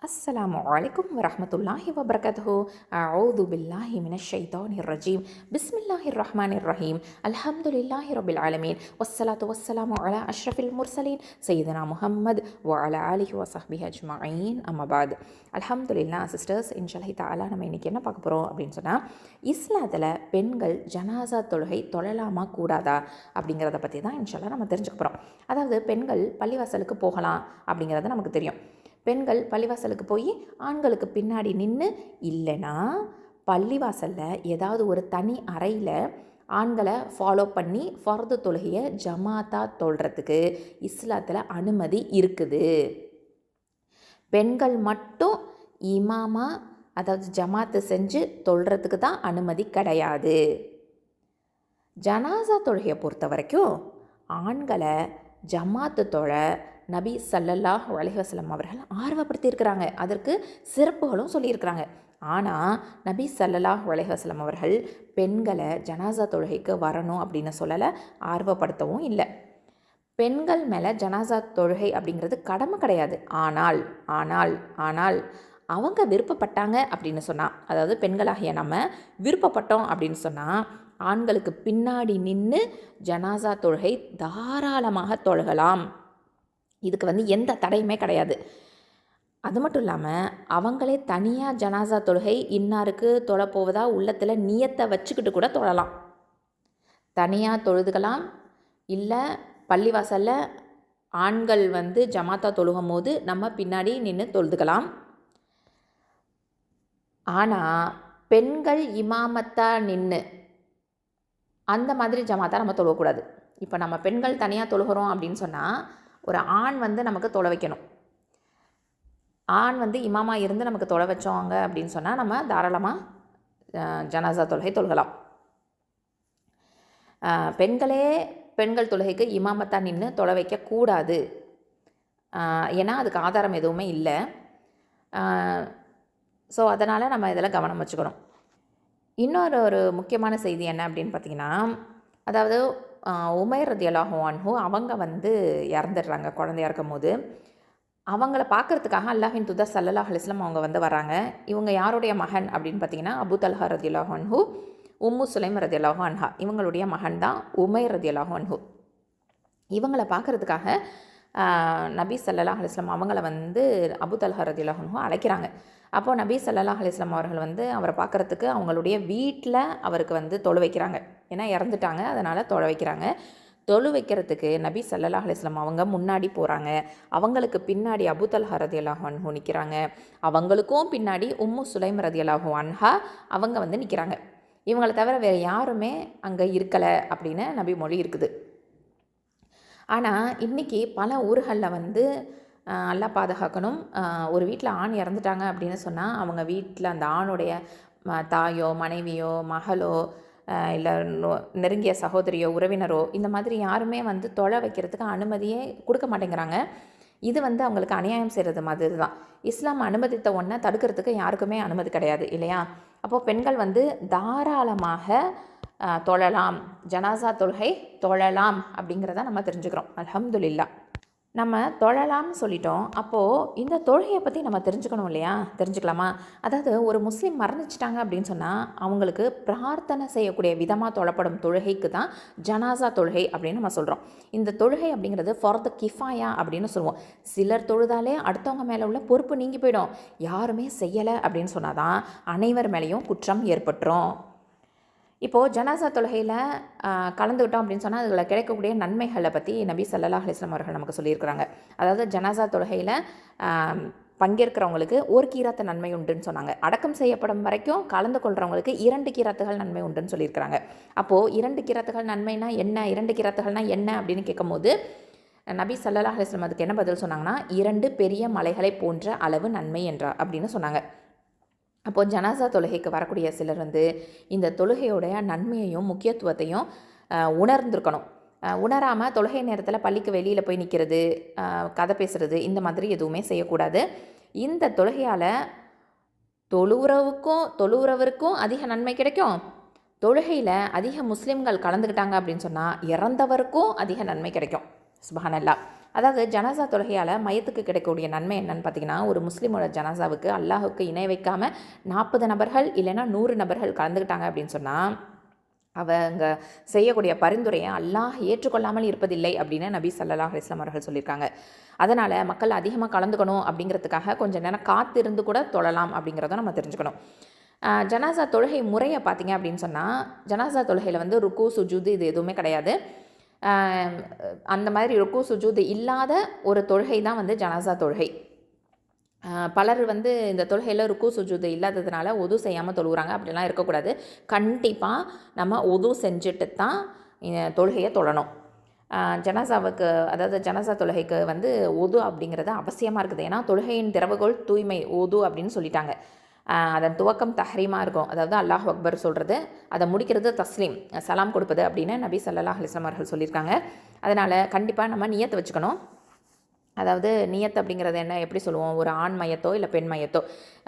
السلام عليكم ورحمة الله وبركاته. أعوذ بالله من الشيطان الرجيم. بسم الله الرحمن الرحيم. الحمد لله رب العالمين والصلاة والسلام على أشرف المرسلين سيدنا محمد وعلى آله وصحبه أجمعين. أما بعد. அல்ஹம்துலில்லா சிஸ்டர்ஸ், இன்ஷால்லாஹ் தஆலா நம்ம இன்றைக்கி என்ன பார்க்க போகிறோம் அப்படின்னு சொன்னால், இஸ்லாத்தில் பெண்கள் ஜனாசா தொழுகை தொழலாமா கூடாதா அப்படிங்கிறத பற்றி தான் இன்ஷால்லாஹ் நம்ம தெரிஞ்சுக்க போகிறோம். அதாவது பெண்கள் பள்ளிவாசலுக்கு போகலாம் அப்படிங்கிறது நமக்கு தெரியும். பெண்கள் பள்ளிவாசலுக்கு போய் ஆண்களுக்கு பின்னாடி நின்று, இல்லைன்னா பள்ளிவாசலில் ஏதாவது ஒரு தனி அறையில் ஆண்களை ஃபாலோ பண்ணி ஃபர்து தொழுகையை ஜமாத்தா தொழுறதுக்கு இஸ்லாத்தில் அனுமதி இருக்குது. பெண்கள் மட்டும் இமாமா, அதாவது ஜமாத்து செஞ்சு தொழுறதுக்கு தான் அனுமதி கிடையாது. ஜனாசா தொழுகையை பொறுத்த வரைக்கும் ஆண்களை ஜமாத்து தொழ நபி ஸல்லல்லாஹு அலைஹி வஸல்லம் அவர்கள் ஆர்வப்படுத்தியிருக்கிறாங்க. அதற்கு சிறப்புகளும் சொல்லியிருக்கிறாங்க. ஆனால் நபி ஸல்லல்லாஹு அலைஹி வஸல்லம் அவர்கள் பெண்களை ஜனாசா தொழுகைக்கு வரணும் அப்படின்னு சொல்லலை, ஆர்வப்படுத்தவும் இல்லை. பெண்கள் மேலே ஜனாசா தொழுகை அப்படிங்கிறது கடமை கிடையாது. ஆனால் ஆனால் ஆனால் அவங்க விருப்பப்பட்டாங்க அப்படின்னு சொன்னால், அதாவது பெண்களாகிய நம்ம விருப்பப்பட்டோம் அப்படின்னு சொன்னால், ஆண்களுக்கு பின்னாடி நின்று ஜனாசா தொழுகை தாராளமாக தொழுகலாம். இதுக்கு எந்த தடையுமே கிடையாது. அது மட்டும் இல்லாமல் அவங்களே தனியாக ஜனாசா தொழுகை இன்னாருக்கு தொழப்போவதா உள்ளத்தில் நியத்தை வச்சுக்கிட்டு கூட தொழலாம். தனியாக தொழுதுக்கலாம். இல்லை பள்ளிவாசலில் ஆண்கள் ஜமாத்தா தொழுகும் போது நம்ம பின்னாடி நின்று தொழுதுக்கலாம். ஆனால் பெண்கள் இமாமத்தா நின்று அந்த மாதிரி ஜமாத்தா நம்ம தொழக்கூடாது. இப்போ நம்ம பெண்கள் தனியாக தொழுகிறோம் அப்படின்னு சொன்னால், ஒரு ஆண் நமக்கு தொலை வைக்கணும். ஆண் இமாமா இருந்து நமக்கு தொலை வச்சோங்க அப்படின்னு சொன்னால் நம்ம தாராளமாக ஜனாசா தொழுகை தொழுகலாம். பெண்கள் தொழுகைக்கு இமாமத்தா நின்று தொலை வைக்கக்கூடாது. ஏன்னா அதுக்கு ஆதாரம் எதுவுமே இல்லை. ஸோ அதனால் நம்ம இதில் கவனம் வச்சுக்கணும். இன்னொரு முக்கியமான செய்தி என்ன அப்படின்னு பார்த்திங்கன்னா, அதாவது உமைர் ரலியல்லாஹு அன்ஹு அவங்க இறந்துடுறாங்க குழந்தையா இருக்கும் போது. அவங்கள பார்க்குறதுக்காக அல்லாஹ்வின் தூதர் ஸல்லல்லாஹு அலைஹி வஸல்லம் அவங்க வராங்க. இவங்க யாருடைய மகன் அப்படின்னு பார்த்திங்கன்னா, அபூ தல்ஹா ரலியல்லாஹு அன்ஹு, உம்மு சுலைம் ரலியல்லாஹு அன்ஹா இவங்களுடைய மகன் தான் உமைர் ரலியல்லாஹு அன்ஹு. இவங்களை பார்க்குறதுக்காக நபி ஸல்லல்லாஹு அலைஹி வஸல்லம் அவங்கள அபூ தல்ஹா ரலியல்லாஹு அன்ஹு அழைக்கிறாங்க. அப்போது நபி ஸல்லல்லாஹு அலைஹி வஸல்லம் அவர்கள் அவரை பார்க்குறதுக்கு அவங்களுடைய வீட்டில் அவருக்கு தொழு வைக்கிறாங்க. ஏன்னா இறந்துட்டாங்க, அதனால் தொழ வைக்கிறாங்க. தொழு வைக்கிறதுக்கு நபி ஸல்லல்லாஹு அலைஹி வஸல்லம் அவங்க முன்னாடி போகிறாங்க. அவங்களுக்கு பின்னாடி அபூ தல்ஹா ரலியல்லாஹு அன்ஹு நிற்கிறாங்க. அவங்களுக்கும் பின்னாடி உம்மு சுலைம் ரலியல்லாஹு அன்ஹா அவங்க நிற்கிறாங்க. இவங்களை தவிர வேறு யாருமே அங்கே இருக்கலை அப்படின்னு நபி மொழி இருக்குது. ஆனால் இன்றைக்கி பல ஊர்களில் அல்லாஹ் பாதுகாக்கணும், ஒரு வீட்டில் ஆண் இறந்துட்டாங்க அப்படின்னு சொன்னால் அவங்க வீட்டில் அந்த ஆணுடைய தாயோ மனைவியோ மகளோ இல்லை நெருங்கிய சகோதரியோ உறவினரோ இந்த மாதிரி யாருமே தொழ வைக்கிறதுக்கு அனுமதியே கொடுக்க மாட்டேங்கிறாங்க. இது அவங்களுக்கு அநியாயம் செய்கிறது மாதிரி தான். இஸ்லாம் அனுமதித்த ஒன்றை தடுக்கிறதுக்கு யாருக்குமே அனுமதி கிடையாது இல்லையா? அப்போது பெண்கள் தாராளமாக தொழலாம், ஜனாசா தொழுகை தொழலாம் அப்படிங்கிறத நம்ம தெரிஞ்சுக்கிறோம். அல்ஹம்துலில்லா. நம்ம தொழலாம்னு சொல்லிட்டோம். அப்போது இந்த தொழுகையை பற்றி நம்ம தெரிஞ்சுக்கணும் இல்லையா? தெரிஞ்சுக்கலாமா? அதாவது ஒரு முஸ்லீம் மரணிச்சிட்டாங்க அப்படின்னு சொன்னால் அவங்களுக்கு பிரார்த்தனை செய்யக்கூடிய விதமாக தொழப்படும் தொழுகைக்கு தான் ஜனாசா தொழுகை அப்படின்னு நம்ம சொல்கிறோம். இந்த தொழுகை அப்படிங்கிறது ஃபர்து கிஃபாயா அப்படின்னு சொல்லுவோம். சிலர் தொழுதாலே அடுத்தவங்க மேலே உள்ள பொறுப்பு நீங்கி போயிடும். யாருமே செய்யலை அப்படின்னு சொன்னால் தான் அனைவர் மேலேயும் குற்றம் ஏற்பட்டுரும். இப்போது ஜனாசா தொழுகையில் கலந்துக்கிட்டோம் அப்படின்னு சொன்னால் அதில் கிடைக்கக்கூடிய நன்மைகளை பற்றி நபி ஸல்லல்லாஹு அலைஹி வஸல்லம் அவர்கள் நமக்கு சொல்லியிருக்கிறாங்க. அதாவது ஜனாசா தொழுகையில் பங்கேற்கிறவங்களுக்கு ஒரு கீராத்து நன்மை உண்டுன்னு சொன்னாங்க. அடக்கம் செய்யப்படும் வரைக்கும் கலந்து கொள்கிறவங்களுக்கு 2 கீராத்துகள் நன்மை உண்டுன்னு சொல்லியிருக்கிறாங்க. அப்போது 2 கீராத்துகள் நன்மைனா என்ன, 2 கீராத்துகள்னால் என்ன அப்படின்னு கேட்கும்போது நபி ஸல்லல்லாஹு அலைஹி வஸல்லம் அதுக்கு என்ன பதில் சொன்னாங்கன்னா, 2 பெரிய மலைகளை போன்ற அளவு நன்மை என்றார் அப்படின்னு சொன்னாங்க. அப்போது ஜனாசா தொழுகைக்கு வரக்கூடிய சிலர் இந்த தொழுகையோடைய நன்மையையும் முக்கியத்துவத்தையும் உணர்ந்திருக்கணும். உணராமல் தொழுகை நேரத்தில் பள்ளிக்கு வெளியில் போய் நிற்கிறது, கதை பேசுகிறது, இந்த மாதிரி எதுவுமே செய்யக்கூடாது. இந்த தொழுகையால் தொழுகிறவருக்கும் அதிக நன்மை கிடைக்கும். தொழுகையில் அதிக முஸ்லீம்கள் கலந்துக்கிட்டாங்க அப்படின்னு சொன்னால் இறந்தவருக்கும் அதிக நன்மை கிடைக்கும். சுப்ஹானல்லாஹ். அதாவது ஜனாசா தொழுகையால் மையத்துக்கு கிடைக்கக்கூடிய நன்மை என்னன்னு பார்த்தீங்கன்னா, ஒரு முஸ்லீமோட ஜனாசாவுக்கு அல்லாஹுக்கு இணை வைக்காமல் 40 நபர்கள் இல்லைன்னா 100 நபர்கள் கலந்துக்கிட்டாங்க அப்படின்னு சொன்னால், அவங்க செய்யக்கூடிய பரிந்துரையை அல்லாஹ் ஏற்றுக்கொள்ளாமல் இருப்பதில்லை அப்படின்னு நபி ஸல்லல்லாஹு அலைஹி வஸல்லம் அவர்கள் சொல்லியிருக்காங்க. அதனால் மக்கள் அதிகமாக கலந்துக்கணும் அப்படிங்கிறதுக்காக கொஞ்சம் நேரம் காத்திருந்து கூட தொழலாம் அப்படிங்கிறத நம்ம தெரிஞ்சுக்கணும். ஜனாசா தொழுகை முறையை பார்த்திங்க அப்படின்னு சொன்னால், ஜனாசா தொழுகையில் வந்து ருக்கு சுஜூது இது எதுவுமே கிடையாது. அந்த மாதிரி ருக்கு சுஜூது இல்லாத ஒரு தொழுகை தான் வந்து ஜனாசா தொழுகை. பலர் வந்து இந்த தொழுகையில் ருக்கு சுஜூது இல்லாததுனால ஒது செய்யாமல் தொழுகிறாங்க. அப்படிலாம் இருக்கக்கூடாது. கண்டிப்பாக நம்ம ஒது செஞ்சுட்டு தான் தொழுகையை தொழணும். ஜனாசாவுக்கு, அதாவது ஜனாசா தொழுகைக்கு வந்து ஒது அப்படிங்கிறது அவசியமாக இருக்குது. ஏன்னா தொழுகையின் திறவுகோல் தூய்மை ஒது அப்படின்னு சொல்லிட்டாங்க. அதன் துவக்கம் தஹ்ரீமாக இருக்கும், அதாவது அல்லாஹ் அக்பர் சொல்கிறது, அதை முடிக்கிறது தஸ்லீம், சலாம் கொடுப்பது அப்படின்னு நபி ஸல்லல்லாஹு அலைஹி வஸல்லம் அவர்கள் சொல்லியிருக்காங்க. அதனால் கண்டிப்பாக நம்ம நியத்தை வச்சுக்கணும். அதாவது நியத் அப்படிங்கிறது என்ன, எப்படி சொல்லுவோம், ஒரு ஆண் மையத்தோ இல்லை பெண் மையத்தோ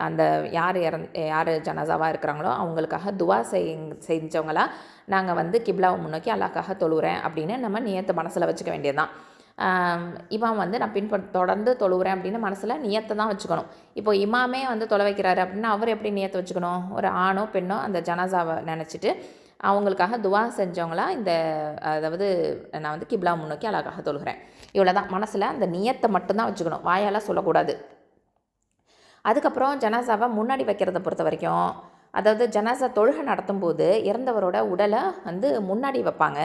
அந்த யார் ஜனாசாவாக இருக்கிறாங்களோ அவங்களுக்காக துவா செஞ்சவங்களா நாங்கள் வந்து கிப்லாவை முன்னோக்கி அல்லாஹ்க்காக தொழுகிறேன் அப்படின்னு நம்ம நியத்தை மனசில் வச்சுக்க வேண்டியது தான். இமாம் வந்து நான் தொடர்ந்து தொழுகிறேன் அப்படின்னு மனசில் நியத்தை தான் வச்சுக்கணும். இப்போ இமாமே வந்து தொலை வைக்கிறாரு அப்படின்னா அவர் எப்படி நியத்தை வச்சுக்கணும், ஒரு ஆணோ பெண்ணோ அந்த ஜனாசாவை நினச்சிட்டு அவங்களுக்காக துவா செஞ்சவங்களா அதாவது நான் வந்து கிப்லா முன்னோக்கி அல்லாஹ்க்காக தொழுகிறேன், இவ்வளோ தான். மனசில் அந்த நியத்தை மட்டும்தான் வச்சுக்கணும், வாயால் சொல்லக்கூடாது. அதுக்கப்புறம் ஜனாசாவை முன்னாடி வைக்கிறத பொறுத்த வரைக்கும், அதாவது ஜனாசா தொழுகை நடத்தும் போது இறந்தவரோட உடலை வந்து முன்னாடி வைப்பாங்க.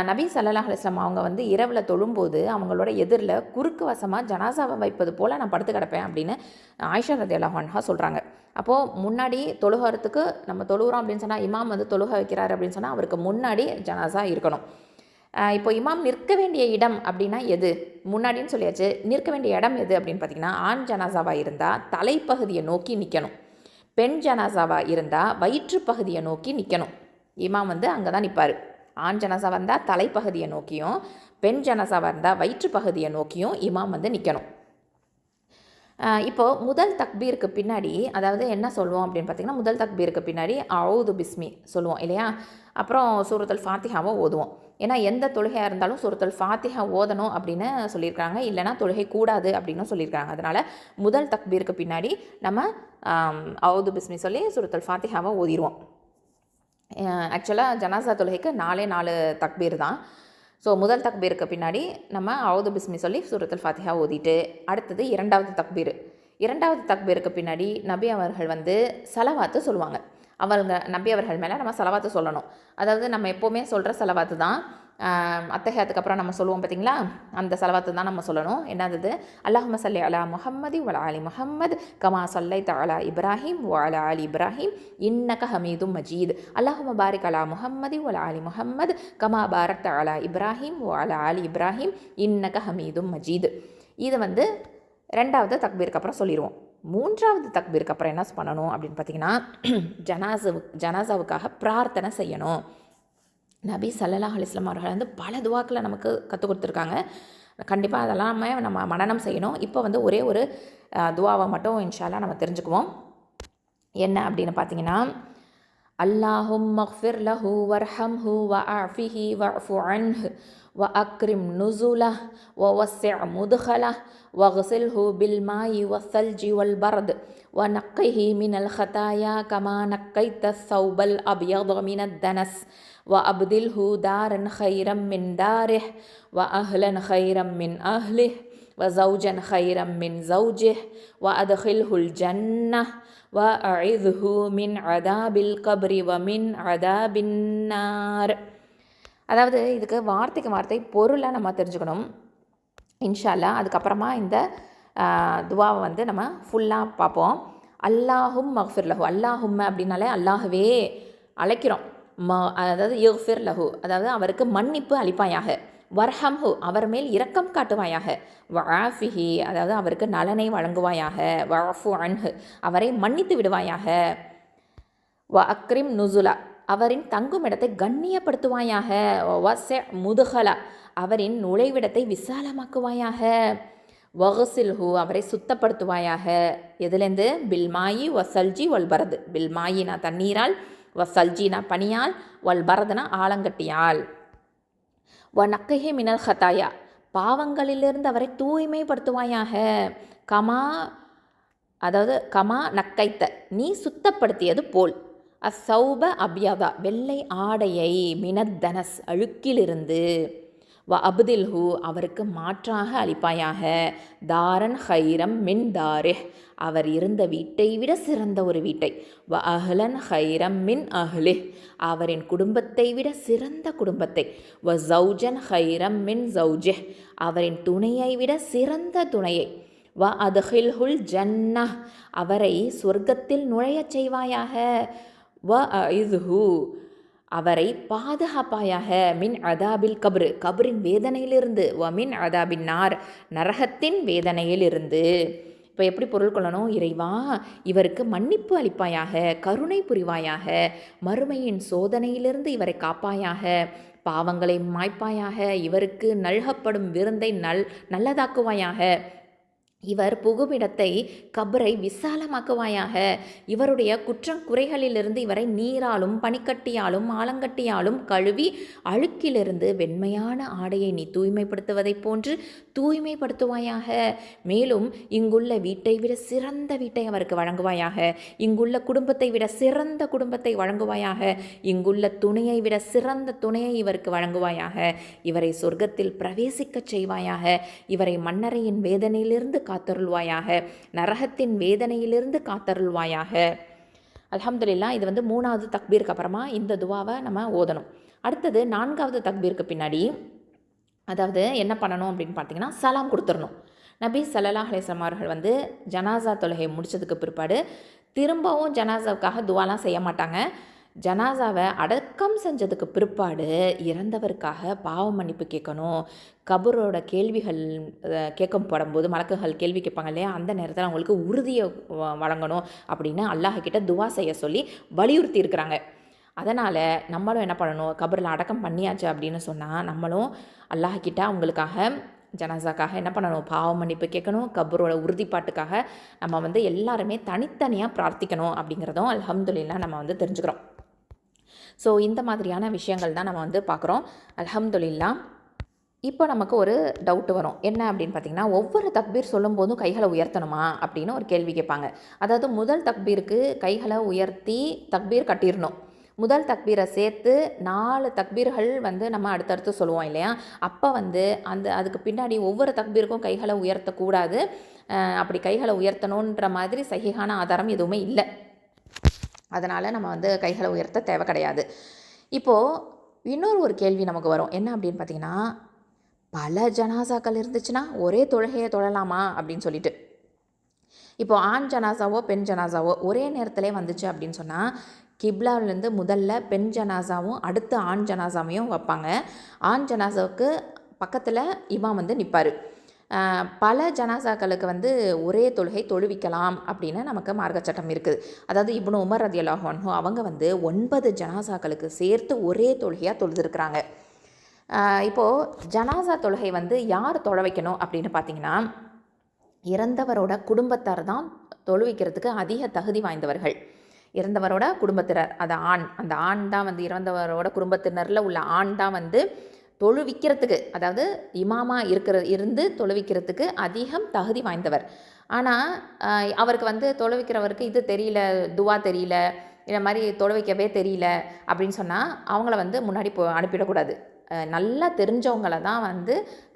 நபி ஸல்லல்லாஹு அலைஹி வஸல்லம் அவங்க வந்து இரவில் தொழும்போது அவங்களோட எதிரில் குறுக்கு வசமாக ஜனாசாவை வைப்பது போல் நான் படுத்து கிடப்பேன் அப்படின்னு ஆயிஷா ரலியல்லாஹு அன்ஹா சொல்கிறாங்க. அப்போது முன்னாடி தொழுகிறதுக்கு நம்ம தொழுகிறோம் அப்படின்னு சொன்னால், இமாம் வந்து தொழுக வைக்கிறார் அப்படின்னு சொன்னால் அவருக்கு முன்னாடி ஜனாசா இருக்கணும். இப்போ இமாம் நிற்க வேண்டிய இடம் அப்படின்னா எது, முன்னாடின்னு சொல்லியாச்சு. நிற்க வேண்டிய இடம் எது அப்படின்னு பார்த்திங்கன்னா, ஆண் ஜனாசாவாக இருந்தால் தலைப்பகுதியை நோக்கி நிற்கணும், பெண் ஜனாசாவாக இருந்தால் வயிற்று பகுதியை நோக்கி நிற்கணும். இமாம் வந்து அங்கே தான் நிற்பார். ஆண் ஜனாசா வந்தால் தலைப்பகுதியை நோக்கியும், பெண் ஜனாசாவாக இருந்தால் வயிற்று பகுதியை நோக்கியும் இமாம் வந்து நிற்கணும். இப்போது முதல் தக்பீருக்கு பின்னாடி, அதாவது என்ன சொல்லுவோம் அப்படின்னு பார்த்திங்கன்னா, முதல் தக்பீருக்கு பின்னாடி அவுது பிஸ்மி சொல்லுவோம் இல்லையா, அப்புறம் சூரத்துல் ஃபாத்திஹாவை ஓதுவோம். ஏன்னா எந்த தொழுகையாக இருந்தாலும் சூரத்துல் ஃபாத்திஹா ஓதணும் அப்படின்னு சொல்லியிருக்காங்க, இல்லைனா தொழுகை கூடாது அப்படின்னு சொல்லியிருக்காங்க. அதனால் முதல் தக்பீருக்கு பின்னாடி நம்ம அவுது பிஸ்மி சொல்லி சூரத்துல் ஃபாத்திஹாவை ஓதிடுவோம். ஆக்சுவலாக ஜனாசா தொழுகைக்கு 4 தக்பீர் தான். ஸோ முதல் தக்பீருக்கு பின்னாடி நம்ம அவுது பிஸ்மி சொல்லி சூரத்துல் ஃபாத்திஹா ஓதிட்டு, அடுத்தது இரண்டாவது தக்பீருக்கு பின்னாடி நபி அவர்கள் வந்து சலவாத்து சொல்லுவாங்க. நபி அவர்கள் மேலே நம்ம சலவாத்து சொல்லணும். அதாவது நம்ம எப்போவுமே சொல்கிற சலவாத்து தான். அத்தஹியாத்துக்கு அப்புறம் நம்ம சொல்லுவோம் பார்த்தீங்களா, அந்த சலவாத்து தான் நம்ம சொல்லணும். என்னது, அல்லாஹும்ம ஸல்லி அலா முஹம்மதி வ ஆலி முஹம்மத் கமா ஸல்லைத அலா இப்ராஹிம் வ அலா ஆலி இப்ராஹிம் இன்னக ஹமீதும் மஜீத். அல்லாஹும்ம பாரிக் அலா முஹம்மதி வ ஆலி முஹம்மத் கமா பாரக்த அலா இப்ராஹிம் வ அலா ஆலி இப்ராஹிம் இன்னக ஹமீதும் மஜீத். இது வந்து ரெண்டாவது தக்பீருக்கு அப்புறம் சொல்லிடுவோம். மூன்றாவது தக்பீருக்கு அப்புறம் என்ன பண்ணணும் அப்படின்னு பார்த்தீங்கன்னா, ஜனாசாவுக்காக பிரார்த்தனை செய்யணும். நபி ஸல்லல்லாஹு அலைஹி வஸல்லம் அவர்கள் வந்து பல துவாக்களை நமக்கு கற்றுக் கொடுத்துருக்காங்க. கண்டிப்பாக அதெல்லாமே நம்ம மனனம் செய்யணும். இப்போ வந்து ஒரே ஒரு துவாவை மட்டும் இன்ஷா அல்லாஹ் நம்ம தெரிஞ்சுக்குவோம். என்ன அப்படின்னு பார்த்தீங்கன்னா, அல்லாஹும்ம ஃபிர் லஹு வர்ஹம்ஹு வஅஃபிஹி வஅஃபு அன்ஹு வஅக்ரிம் நுஸுலஹ் வவஸ்ஸிஅ் முத்கலஹ் வக்ஸில்ஹு பில்மாஇ வஸ்ஸல்ஜி வல்பர்த் வநக்கிஹி மினல் ஹதாயா கமா நக்கைத ஸௌபல் அப்யத மினத் தனஸ் வஅப்தில்ஹு தாரன் கைரம் மின் தாரிஹ் வஅஹ்லன் கைரம் மின் அஹ்லிஹ் வஸௌஜன் கைரம் மின் ஸௌஜிஹ் வஅத்கில்ஹுல் ஜன்னஹ் வஅஇத்ஹு மின் அதாபில் கப்ரி வமின் அதாபின் நார். அதாவது இதுக்கு வார்த்தைக்கு வார்த்தை பொருளை நம்ம தெரிஞ்சுக்கணும் இன்ஷா அல்லாஹ். அதுக்கப்புறமா இந்த துவாவை வந்து நம்ம ஃபுல்லாக பார்ப்போம். அல்லாஹும் மஃபிர் லஹு, அல்லாஹும்ம அப்படின்னாலே அல்லாஹ்வே அழைக்கிறோம். அதாவது யஃபிர் லஹு, அதாவது அவருக்கு மன்னிப்பு அளிப்பாயாக. வர்ஹம்ஹு, அவர் மேல் இரக்கம் காட்டுவாயாக. வஆஃபிஹி, அதாவது அவருக்கு நலனை வழங்குவாயாக. வஅஃபு அன்ஹு, அவரை மன்னித்து விடுவாயாக. வஅக்ரிம் நுஸுலா, அவரின் தங்கும் இடத்தை கண்ணியப்படுத்துவாயாக. வஸ்ஸிஅ் முத்கலா, அவரின் நுழைவிடத்தை விசாலமாக்குவாயாக. வக்ஸில்ஹு, அவரை சுத்தப்படுத்துவாயாக. எதுலேருந்து? பில்மாயி வசல்ஜி வல்பரது. பில்மாயினா தண்ணீரால், வசல்ஜினா பனியால், வல்பரதுனா ஆலங்கட்டியால். வநக்கிஹி மினல் ஹதாயா, பாவங்களிலிருந்து அவரை தூய்மைப்படுத்துவாயாக. கமா அதாவது கமா நக்கைத்த நீ சுத்தப்படுத்தியது போல். அசௌப அபியதா வெள்ளை ஆடையை மினத்தனஸ் அழுக்கிலிருந்து. வ அப்தில்ஹு அவருக்கு மாற்றாக அளிப்பாயாக. தாரன் ஹைரம் மின் தாரிஹ் அவர் இருந்த வீட்டை விட சிறந்த ஒரு வீட்டை. வ அஹ்லன் ஹைரம் மின் அஹ்லிஹ் அவரின் குடும்பத்தை விட சிறந்த குடும்பத்தை. வ ஜௌஜன் ஹைரம் மின் ஜௌஜிஹ் அவரின் துணையை விட சிறந்த துணையை. வ அதுஹில்ஹுல் ஜன்னா அவரை சொர்க்கத்தில் நுழையச் செய்வாயாக. வ அஇதுஹு அவரை பாதுகாப்பாயாக. மின் அதாபில் கபரின் வேதனையிலிருந்து. வ மின் அதாபின் நார் நரகத்தின் வேதனையிலிருந்து. இப்போ எப்படி பொருள் கொள்ளணும்? இறைவா இவருக்கு மன்னிப்பு அளிப்பாயாக, கருணை புரிவாயாக, மறுமையின் சோதனையிலிருந்து இவரை காப்பாயாக, பாவங்களை மாய்ப்பாயாக, இவருக்கு நல்கப்படும் விருந்தை நல்லதாக்குவாயாக, இவர் புகுமிடத்தை கபரை விசாலமாக்குவாயாக, இவருடைய குறைகளிலிருந்து இவரை நீராலும் பனிக்கட்டியாலும் ஆலங்கட்டியாலும் கழுவி அழுக்கிலிருந்து வெண்மையான ஆடையை நீ தூய்மைப்படுத்துவதைப் போன்று தூய்மைப்படுத்துவாயாக. மேலும் இங்குள்ள வீட்டை விட சிறந்த வீட்டை அவருக்கு வழங்குவாயாக, இங்குள்ள குடும்பத்தை விட சிறந்த குடும்பத்தை வழங்குவாயாக, இங்குள்ள துணையை விட சிறந்த துணையை இவருக்கு வழங்குவாயாக, இவரை சொர்க்கத்தில் பிரவேசிக்கச் செய்வாயாக, இவரை மன்னரையின் வேதனையிலிருந்து காத்தருள்வாயாக, நரகத்தின் வேதனையிலிருந்து காத்தருள்வாயாக. அல்ஹம்துலில்லாஹ். இது 3வது தக்பீருக்கு அப்புறமா இந்த துவாவை நம்ம ஓதணும். அடுத்தது 4வது தக்பீருக்கு பின்னாடி அதாவது என்ன பண்ணணும் அப்படின்னு பார்த்தீங்கன்னா சலாம் கொடுத்துடணும். நபி ஸல்லல்லாஹு அலைஹி வஸல்லம் அவர்கள் ஜனாசா தொழுகை முடித்ததுக்கு பிற்பாடு திரும்பவும் ஜனாசாவுக்காக துவாலாம் செய்ய மாட்டாங்க. ஜனாசாவை அடக்கம் செஞ்சதுக்கு பிற்பாடு இறந்தவருக்காக பாவ மன்னிப்பு கேட்கணும். கபரோட கேள்விகள் கேட்கப்படும்போது மலக்குகள் கேள்வி கேட்பாங்க இல்லையா, அந்த நேரத்தில் அவங்களுக்கு உறுதியை வழங்கணும் அப்படின்னு அல்லாஹ்கிட்ட துவா செய்ய சொல்லி வலியுறுத்தி இருக்கிறாங்க. அதனால் நம்மளும் என்ன பண்ணணும், கபரில் அடக்கம் பண்ணியாச்சு அப்படின்னு சொன்னால் நம்மளும் அல்லாஹ்கிட்ட அவங்களுக்காக ஜனாசாக்காக என்ன பண்ணணும், பாவ மன்னிப்பு கேட்கணும். கபரோட உறுதிப்பாட்டுக்காக நம்ம எல்லாருமே தனித்தனியாக பிரார்த்திக்கணும் அப்படிங்கிறதும் அல்ஹம்துலில்லாஹ் நம்ம தெரிஞ்சுக்கிறோம். ஸோ இந்த மாதிரியான விஷயங்கள் தான் நம்ம பார்க்குறோம். அல்ஹம்துலில்லாஹ். இப்போ நமக்கு ஒரு டவுட் வரும். என்ன அப்படின்னு பார்த்திங்கன்னா, ஒவ்வொரு தக்பீர் சொல்லும் போதும் கைகளை உயர்த்தணுமா அப்படின்னு ஒரு கேள்வி கேட்பாங்க. அதாவது முதல் தக்பீருக்கு கைகளை உயர்த்தி தக்பீர் கட்டிடணும். முதல் தக்பீரை சேர்த்து 4 தக்பீர்கள் நம்ம அடுத்தடுத்து சொல்லுவோம் இல்லையா, அப்போ அதுக்கு பின்னாடி ஒவ்வொரு தக்பீருக்கும் கைகளை உயர்த்தக்கூடாது. அப்படி கைகளை உயர்த்தணுன்ற மாதிரி சஹீஹான ஆதாரம் எதுவுமே இல்லை. அதனால் நம்ம கைகளை உயர்த்த தேவை கிடையாது. இப்போது இன்னொரு ஒரு கேள்வி நமக்கு வரும். என்ன அப்படின்னு பார்த்திங்கன்னா, பல ஜனாசாக்கள் இருந்துச்சுன்னா ஒரே தொழுகையை தொழலாமா அப்படின்னு சொல்லிட்டு. இப்போது ஆண் ஜனாசாவோ பெண் ஜனாசாவோ ஒரே நேரத்திலே வந்துச்சு அப்படின்னு சொன்னால் கிப்லாவிலேருந்து முதல்ல பெண் ஜனாசாவும் அடுத்து ஆண் ஜனாசாவையும் வைப்பாங்க. ஆண் ஜனாசாவுக்கு பக்கத்தில் இமாம் நிற்பார். பல ஜனாசாக்களுக்கு ஒரே தொழுகை தொழுவிக்கலாம் அப்படின்னு நமக்கு மார்க்கச்சட்டம் இருக்குது. அதாவது இப்னு உமர் ரலியல்லாஹு அன்ஹு அவங்க 9 ஜனாசாக்களுக்கு சேர்த்து ஒரே தொழுகையாக தொழுதுருக்குறாங்க. இப்போது ஜனாசா தொழுகை யார் தொழ வைக்கணும் அப்படின்னு பார்த்திங்கன்னா, இறந்தவரோட குடும்பத்தார் தான் தொழுவிக்கிறதுக்கு அதிக தகுதி வாய்ந்தவர்கள். இறந்தவரோட குடும்பத்தினர், அது ஆண், அந்த ஆண் தான் இறந்தவரோட குடும்பத்தினரில் உள்ள ஆண் தான் தொழுவிக்கிறதுக்கு, அதாவது இமாமா இருந்து தொழுவிக்கிறதுக்கு அதிகம் தகுதி வாய்ந்தவர். ஆனால் அவருக்கு தொழுவிக்கிறவருக்கு இது தெரியல, துவா தெரியல, இந்த மாதிரி தொழுவிக்கவே தெரியல அப்படின்னு சொன்னால் அவங்கள முன்னாடி அனுப்பிடக்கூடாது. நல்லா தெரிஞ்சவங்கள தான்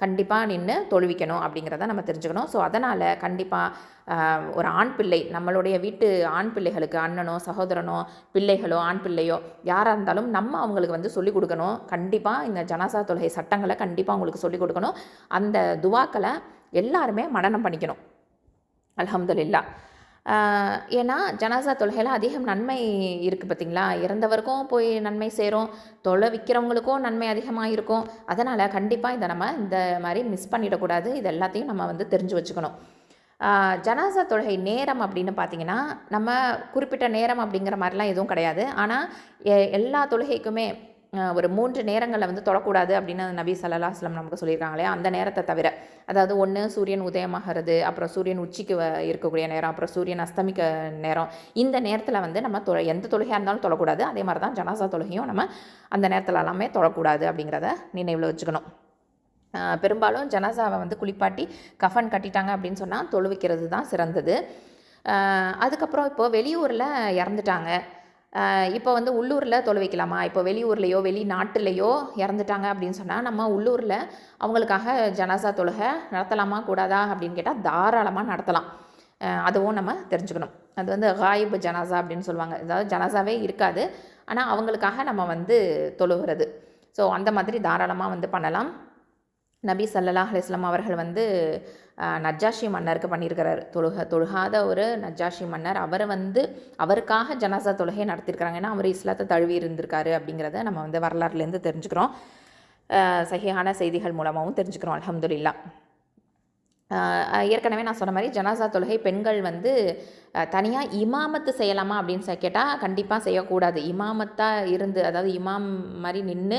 கண்டிப்பாக நின்று தொழுவிக்கணும் அப்படிங்கிறத நம்ம தெரிஞ்சுக்கணும். ஸோ அதனால் கண்டிப்பாக ஒரு ஆண் பிள்ளை, நம்மளுடைய வீட்டு ஆண் பிள்ளைகளுக்கு, அண்ணனோ சகோதரனோ பிள்ளைகளோ ஆண் பிள்ளையோ யாராக இருந்தாலும் நம்ம அவங்களுக்கு சொல்லிக் கொடுக்கணும். கண்டிப்பாக இந்த ஜனாசா தொழுகை சட்டங்களை கண்டிப்பாக அவங்களுக்கு சொல்லிக் கொடுக்கணும். அந்த துவாக்களை எல்லாருமே மனனம் பண்ணிக்கணும். அல்ஹம்துலில்லாஹ். ஏன்னா ஜனாசா தொழுகையில் அதிகம் நன்மை இருக்குது பார்த்திங்களா. இறந்தவருக்கும் போய் நன்மை சேரும், தொலை விற்கிறவங்களுக்கும் நன்மை அதிகமாக இருக்கும். அதனால் கண்டிப்பாக இதை நம்ம இந்த மாதிரி மிஸ் பண்ணிடக்கூடாது. இது எல்லாத்தையும் நம்ம தெரிஞ்சு வச்சுக்கணும். ஜனாசா தொழுகை நேரம் அப்படின்னு பார்த்திங்கன்னா, நம்ம குறிப்பிட்ட நேரம் அப்படிங்கிற மாதிரிலாம் எதுவும் கிடையாது. ஆனால் எல்லா தொழுகைக்குமே ஒரு 3 நேரங்களில் தொழக்கூடாது அப்படின்னு நபி ஸல்லல்லாஹு அலைஹி வஸல்லம் நமக்கு சொல்லியிருக்காங்களே, அந்த நேரத்தை தவிர, அதாவது ஒன்று சூரியன் உதயமாகிறது, அப்புறம் சூரியன் உச்சிக்கு இருக்கக்கூடிய நேரம், அப்புறம் சூரியன் அஸ்தமிக்க நேரம். இந்த நேரத்தில் நம்ம எந்த தொழுகையாக இருந்தாலும் தொழக்கூடாது. அதே மாதிரி தான் ஜனாசா தொழுகையும் நம்ம அந்த நேரத்தில் எல்லாமே தொழக்கூடாது அப்படிங்கிறத நினைவில் வச்சுக்கணும். பெரும்பாலும் ஜனாசாவை வந்து குளிப்பாட்டி கஃன் கட்டிட்டாங்க அப்படின்னு சொன்னால் தொழுவிக்கிறது தான் சிறந்தது. அதுக்கப்புறம் இப்போது வெளியூரில் இறந்துட்டாங்க, இப்போ வந்து உள்ளூரில் தொழுவிக்கலாமா? இப்போ வெளியூர்லேயோ வெளிநாட்டுலேயோ இறந்துட்டாங்க அப்படின்னு சொன்னால் நம்ம உள்ளூரில் அவங்களுக்காக ஜனாசா தொழுகை நடத்தலாமா கூடாதா அப்படின்னு கேட்டால் தாராளமாக நடத்தலாம். அதுவும் நம்ம தெரிஞ்சுக்கணும். அது வந்து காயிப் ஜனாசா அப்படின்னு சொல்லுவாங்க. அதாவது ஜனாசாவே இருக்காது, ஆனால் அவங்களுக்காக நம்ம வந்து தொழுகிறது. ஸோ அந்த மாதிரி தாராளமாக வந்து பண்ணலாம். நபி ஸல்லல்லாஹு அலைஹி வஸல்லம் அவர்கள் வந்து நஜ்ஜாஷி மன்னருக்கு பண்ணியிருக்கிறார். தொழுகாத ஒரு நஜ்ஜாஷி மன்னர், அவர் வந்து அவருக்காக ஜனாசா தொழுகையை நடத்தியிருக்கிறாங்க. ஏன்னா அவர் இஸ்லாத்தை தழுவி இருந்திருக்காரு அப்படிங்கிறத நம்ம வந்து வரலாறுலேருந்து தெரிஞ்சுக்கிறோம். சஹீஹான செய்திகள் மூலமாகவும் தெரிஞ்சுக்கிறோம். அல்ஹம்துலில்லாஹ். ஏற்கனவே நான் சொன்ன மாதிரி ஜனாசா தொழுகை பெண்கள் வந்து தனியாக இமாமத்து செய்யலாமா அப்படின்னு கேட்டால் கண்டிப்பாக செய்யக்கூடாது. இமாமத்தாக இருந்து, அதாவது இமாம் மாதிரி நின்று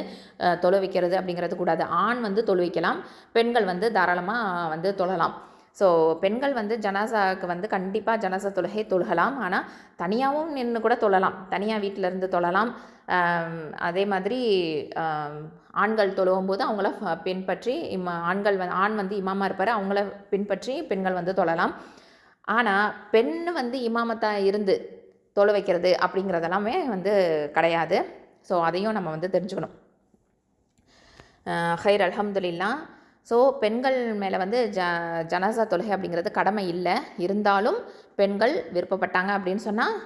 தொழ வைக்கிறது அப்படிங்கிறது கூடாது. ஆண் வந்து தொழு வைக்கலாம், பெண்கள் வந்து தாராளமாக வந்து தொழலாம். ஸோ பெண்கள் வந்து ஜனாசாவுக்கு வந்து கண்டிப்பாக ஜனாசா தொழுகை தொழுகலாம், ஆனால் தனியாகவும் நின்று கூட தொழலாம், தனியாக வீட்டிலேருந்து தொழலாம். அதே மாதிரி ஆண்கள் தொழுவும் போது அவங்கள பின்பற்றி ஆண் வந்து இமாமா இருப்பார், அவங்கள பின்பற்றி பெண்கள் வந்து தொழலாம். ஆனால் பெண் வந்து இமாமத்தாக இருந்து தொழ வைக்கிறது அப்படிங்கிறதெல்லாமே வந்து கிடையாது. ஸோ அதையும் நம்ம வந்து தெரிஞ்சுக்கணும். ஹைர் அல்ஹம்துலில்லாஹ். ஸோ பெண்கள் மேலே வந்து ஜனாசா தொழுகை அப்படிங்கிறது கடமை இல்லை. இருந்தாலும் பெண்கள் விருப்பப்பட்டாங்க அப்படின்னு சொன்னால்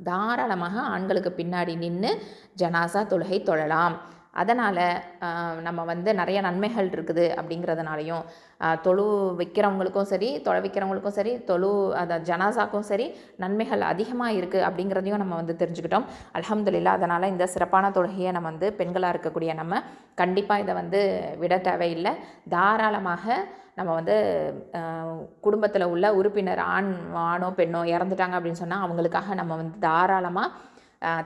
தாராளமாக ஆண்களுக்கு பின்னாடி நின்று ஜனாசா தொழுகை தொழலாம். அதனால் நம்ம வந்து நிறைய நன்மைகள் இருக்குது அப்படிங்கிறதுனாலையும் தொழு வைக்கிறவங்களுக்கும் சரி, தொழ வைக்கிறவங்களுக்கும் சரி, அதை ஜனாசாக்கும் சரி நன்மைகள் அதிகமாக இருக்குது அப்படிங்கிறதையும் நம்ம வந்து தெரிஞ்சுக்கிட்டோம். அல்ஹம்துலில்லாஹ். அதனால் இந்த சிறப்பான தொழுகையை நம்ம வந்து பெண்களாக இருக்கக்கூடிய நம்ம கண்டிப்பாக இதை வந்து விட தேவையில்லை. தாராளமாக நம்ம வந்து குடும்பத்தில் உள்ள உறுப்பினர் ஆணோ பெண்ணோ இறந்துட்டாங்க அப்படின்னு சொன்னால் அவங்களுக்காக நம்ம வந்து தாராளமாக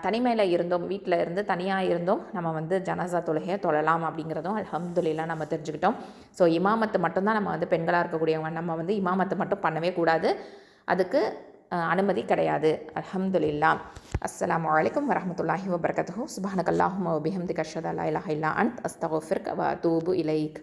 தனிமையில் இருந்தோம், வீட்டில் இருந்து தனியாக இருந்தோம், நம்ம வந்து ஜனாசா தொழுகையை தொழலாம் அப்படிங்கிறதும் அல்ஹம்துலில்லாஹ் நம்ம தெரிஞ்சுக்கிட்டோம். ஸோ இமாமத்து மட்டும்தான் நம்ம வந்து பெண்களாக இருக்கக்கூடியவங்க நம்ம வந்து இமாமத்து மட்டும் பண்ணவே கூடாது, அதுக்கு அனுமதி கிடையாது. அல்ஹம்துலில்லாஹ். அஸ்ஸலாமு அலைக்கும் வரஹ்மத்துல்லாஹி வபரகாத்துஹு. சுப்ஹானக்கல்லாஹும்ம வபிஹம்திக அஷ்ஹது அல்லா இலாஹா இல்லா அன்த அஸ்தக்ஃபிருக வ அதூபு இலைக்.